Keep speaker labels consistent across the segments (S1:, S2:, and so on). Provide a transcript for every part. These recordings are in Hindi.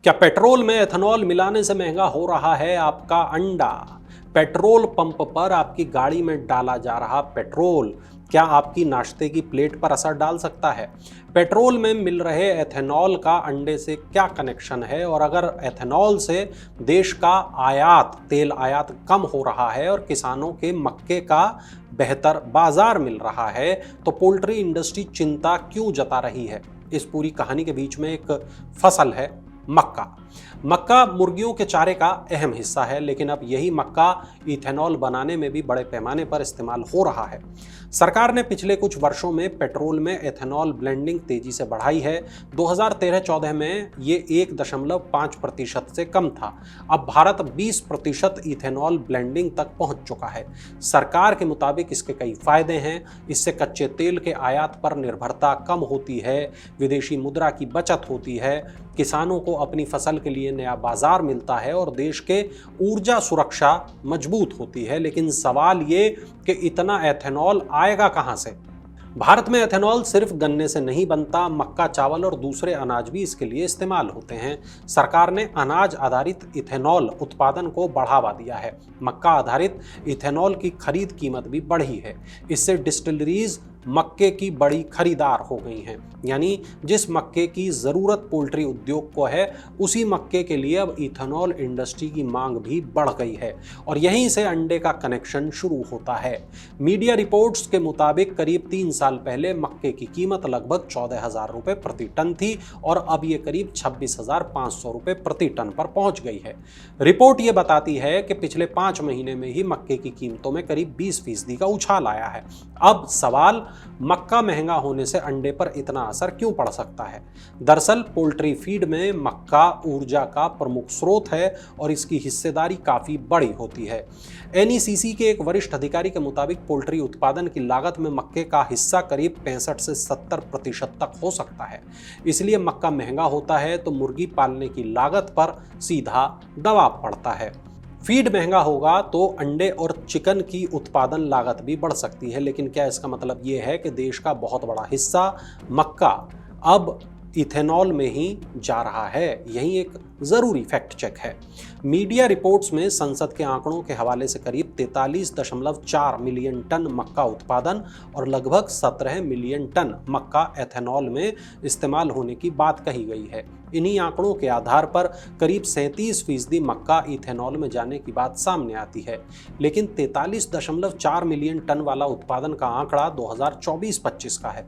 S1: क्या पेट्रोल में एथेनॉल मिलाने से महंगा हो रहा है आपका अंडा? पेट्रोल पंप पर आपकी गाड़ी में डाला जा रहा पेट्रोल क्या आपकी नाश्ते की प्लेट पर असर डाल सकता है? पेट्रोल में मिल रहे एथेनॉल का अंडे से क्या कनेक्शन है? और अगर एथेनॉल से देश का तेल आयात कम हो रहा है और किसानों के मक्के का बेहतर बाजार मिल रहा है, तो पोल्ट्री इंडस्ट्री चिंता क्यों जता रही है? इस पूरी कहानी के बीच में एक फसल है, मक्का। मक्का मुर्गियों के चारे का अहम हिस्सा है, लेकिन अब यही मक्का इथेनॉल बनाने में भी बड़े पैमाने पर इस्तेमाल हो रहा है। सरकार ने पिछले कुछ वर्षों में पेट्रोल में एथेनॉल ब्लेंडिंग तेजी से बढ़ाई है। 2013-14 में ये 1.5% से कम था। अब भारत 20% इथेनॉल ब्लेंडिंग तक पहुंच चुका है। सरकार के मुताबिक इसके कई फायदे हैं। इससे कच्चे तेल के आयात पर निर्भरता कम होती है, विदेशी मुद्रा की बचत होती है, किसानों को अपनी फसल के लिए नया बाजार मिलता है और देश के ऊर्जा सुरक्षा मजबूत होती है। लेकिन सवाल ये कि इतना एथेनॉल आएगा कहां से? भारत में एथेनॉल सिर्फ गन्ने से नहीं बनता, मक्का, चावल और दूसरे अनाज भी इसके लिए इस्तेमाल होते हैं। सरकार ने अनाज आधारित इथेनॉल उत्पादन को बढ़ावा दिया है। मक्का आधारित इथेनॉल की खरीद कीमत भी बढ़ी है। इससे डिस्टिलरीज मक्के की बड़ी खरीदार हो गई हैं। यानी जिस मक्के की ज़रूरत पोल्ट्री उद्योग को है, उसी मक्के के लिए अब इथेनॉल इंडस्ट्री की मांग भी बढ़ गई है और यहीं से अंडे का कनेक्शन शुरू होता है। मीडिया रिपोर्ट्स के मुताबिक करीब 3 साल पहले मक्के की कीमत लगभग 14,000 रुपये प्रति टन थी और अब ये करीब 26,500 रुपये प्रति टन पर पहुंच गई है। रिपोर्ट ये बताती है कि पिछले 5 महीने में ही मक्के की कीमतों में करीब 20% का उछाल आया है। अब सवाल, मक्का महंगा होने से अंडे पर इतना असर क्यों पड़ सकता है? दरअसल पोल्ट्री फीड में मक्का ऊर्जा का प्रमुख स्रोत है और इसकी हिस्सेदारी काफी बड़ी होती है। एनईसीसी के एक वरिष्ठ अधिकारी के मुताबिक पोल्ट्री उत्पादन की लागत में मक्के का हिस्सा करीब 65 से 70% तक हो सकता है। इसलिए मक्का महंगा होता है तो मुर्गी पालने की लागत पर सीधा दबाव पड़ता है। फीड महंगा होगा तो अंडे और चिकन की उत्पादन लागत भी बढ़ सकती है। लेकिन क्या इसका मतलब ये है कि देश का बहुत बड़ा हिस्सा मक्का अब इथेनॉल में ही जा रहा है? यही एक जरूरी फैक्ट चेक है। मीडिया रिपोर्ट्स में संसद के आंकड़ों के हवाले से करीब 43.4 मिलियन टन मक्का उत्पादन और लगभग 17 मिलियन टन मक्का एथेनॉल में इस्तेमाल होने की बात कही गई है। इन्हीं आंकड़ों के आधार पर करीब 37% मक्का इथेनॉल में जाने की बात सामने आती है। लेकिन 43.4 मिलियन टन वाला उत्पादन का आंकड़ा 2024-25 का है।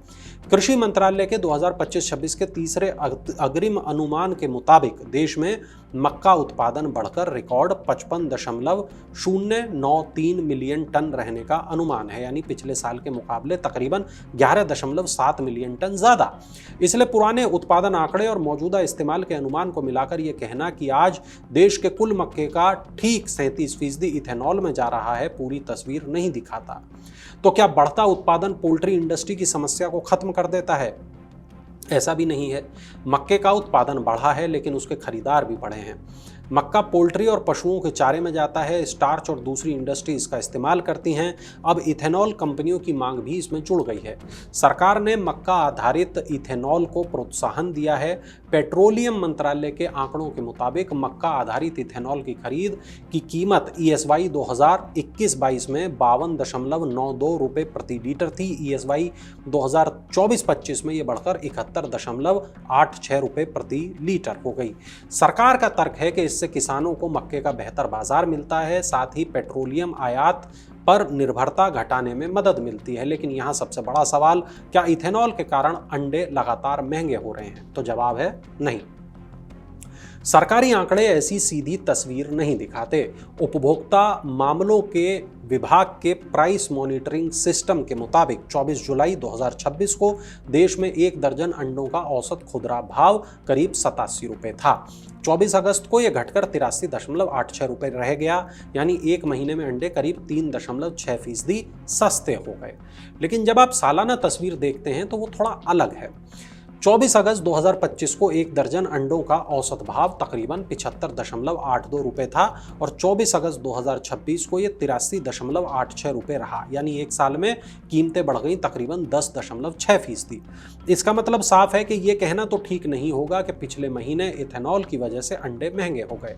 S1: कृषि मंत्रालय के 2025-26 के तीसरे अग्रिम अनुमान के मुताबिक देश में मक्का उत्पादन बढ़कर रिकॉर्ड 55.093 मिलियन टन रहने का अनुमान है, यानी पिछले साल के मुकाबले तकरीबन 11.7 मिलियन टन ज्यादा। इसलिए पुराने उत्पादन आंकड़े और मौजूदा इस्तेमाल के अनुमान को मिलाकर यह कहना कि आज देश के कुल मक्के का ठीक 37% इथेनॉल में जा रहा है, पूरी तस्वीर नहीं दिखाता। तो क्या बढ़ता उत्पादन पोल्ट्री इंडस्ट्री की समस्या को खत्म कर देता है? ऐसा भी नहीं है। मक्के का उत्पादन बढ़ा है, लेकिन उसके खरीदार भी बढ़े हैं। मक्का पोल्ट्री और पशुओं के चारे में जाता है, स्टार्च और दूसरी इंडस्ट्री इसका इस्तेमाल करती हैं। अब इथेनॉल कंपनियों की मांग भी इसमें जुड़ गई है। सरकार ने मक्का आधारित इथेनॉल को प्रोत्साहन दिया है। पेट्रोलियम मंत्रालय के आंकड़ों के मुताबिक मक्का आधारित इथेनॉल की खरीद की कीमत ESY 2021-22 में 52.92 रुपये प्रति लीटर थी। ESY 2024-25 में ये बढ़कर 71.86 रुपये प्रति लीटर हो गई। सरकार का तर्क है कि इससे किसानों को मक्के का बेहतर बाजार मिलता है, साथ ही पेट्रोलियम आयात पर निर्भरता घटाने में मदद मिलती है। लेकिन यहाँ सबसे बड़ा सवाल, क्या इथेनॉल के कारण अंडे लगातार महंगे हो रहे हैं? तो जवाब है नहीं। सरकारी आंकड़े ऐसी सीधी तस्वीर नहीं दिखाते। उपभोक्ता मामलों के विभाग के प्राइस मॉनिटरिंग सिस्टम के मुताबिक 24 जुलाई 2026 को देश में 1 दर्जन अंडों का औसत खुदरा भाव करीब 87 रुपये था। 24 अगस्त को यह घटकर 83.86 रुपये रह गया, यानी एक महीने में अंडे करीब 3.6% सस्ते हो गए। लेकिन जब आप सालाना तस्वीर देखते हैं तो वो थोड़ा अलग है। 24 अगस्त 2025 को एक दर्जन अंडों का औसत भाव तकरीबन 75.82 रुपए था और 24 अगस्त 2026 को ये 83.86 रुपए रहा, यानी एक साल में कीमतें बढ़ गई तकरीबन 10.6%। इसका मतलब साफ है कि ये कहना तो ठीक नहीं होगा कि पिछले महीने इथेनॉल की वजह से अंडे महंगे हो गए।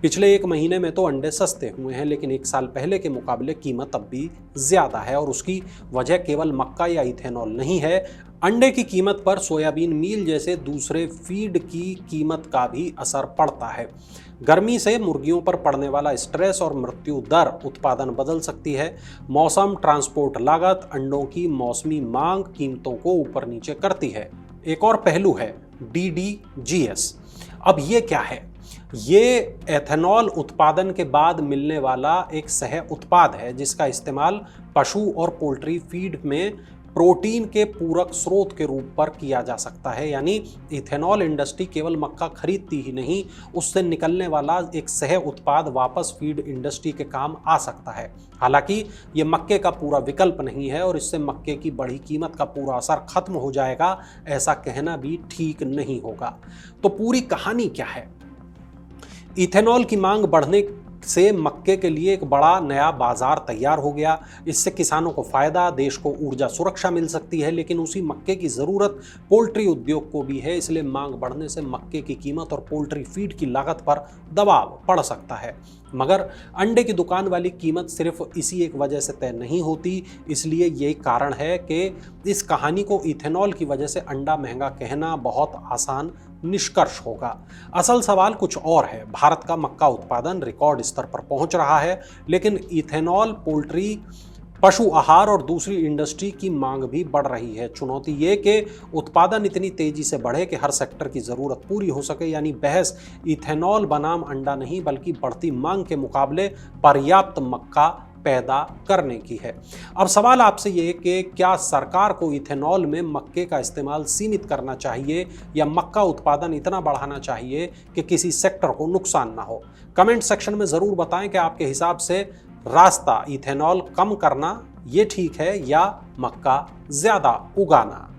S1: पिछले एक महीने में तो अंडे सस्ते हुए हैं, लेकिन एक साल पहले के मुकाबले कीमत अब भी ज्यादा है और उसकी वजह केवल मक्का या इथेनॉल नहीं है। अंडे की कीमत पर सोयाबीन मील जैसे दूसरे फीड की कीमत का भी असर पड़ता है। गर्मी से मुर्गियों पर पड़ने वाला स्ट्रेस और मृत्यु दर उत्पादन बदल सकती है। मौसम, ट्रांसपोर्ट लागत, अंडों की मौसमी मांग कीमतों को ऊपर नीचे करती है। एक और पहलू है DDGS। अब ये क्या है? ये एथेनॉल उत्पादन के बाद मिलने वाला एक सह उत्पाद है जिसका इस्तेमाल पशु और पोल्ट्री फीड में प्रोटीन के पूरक स्रोत के रूप पर किया जा सकता है। यानी इथेनॉल इंडस्ट्री केवल मक्का खरीदती ही नहीं, उससे निकलने वाला एक सह उत्पाद वापस फीड इंडस्ट्री के काम आ सकता है। हालांकि ये मक्के का पूरा विकल्प नहीं है और इससे मक्के की बढ़ी कीमत का पूरा असर खत्म हो जाएगा, ऐसा कहना भी ठीक नहीं होगा। तो पूरी कहानी क्या है? इथेनॉल की मांग बढ़ने से मक्के के लिए एक बड़ा नया बाजार तैयार हो गया। इससे किसानों को फायदा, देश को ऊर्जा सुरक्षा मिल सकती है, लेकिन उसी मक्के की ज़रूरत पोल्ट्री उद्योग को भी है। इसलिए मांग बढ़ने से मक्के की कीमत और पोल्ट्री फीड की लागत पर दबाव पड़ सकता है। मगर अंडे की दुकान वाली कीमत सिर्फ इसी एक वजह से तय नहीं होती। इसलिए यही कारण है कि इस कहानी को इथेनॉल की वजह से अंडा महंगा कहना बहुत आसान निष्कर्ष होगा। असल सवाल कुछ और है। भारत का मक्का उत्पादन रिकॉर्ड स्तर पर पहुंच रहा है, लेकिन इथेनॉल, पोल्ट्री, पशु आहार और दूसरी इंडस्ट्री की मांग भी बढ़ रही है। चुनौती ये कि उत्पादन इतनी तेजी से बढ़े कि हर सेक्टर की ज़रूरत पूरी हो सके। यानी बहस इथेनॉल बनाम अंडा नहीं, बल्कि बढ़ती मांग के मुकाबले पर्याप्त मक्का पैदा करने की है। अब सवाल आपसे ये कि क्या सरकार को इथेनॉल में मक्के का इस्तेमाल सीमित करना चाहिए या मक्का उत्पादन इतना बढ़ाना चाहिए कि किसी सेक्टर को नुकसान ना हो? कमेंट सेक्शन में ज़रूर बताएं कि आपके हिसाब से रास्ता इथेनॉल कम करना ये ठीक है या मक्का ज़्यादा उगाना।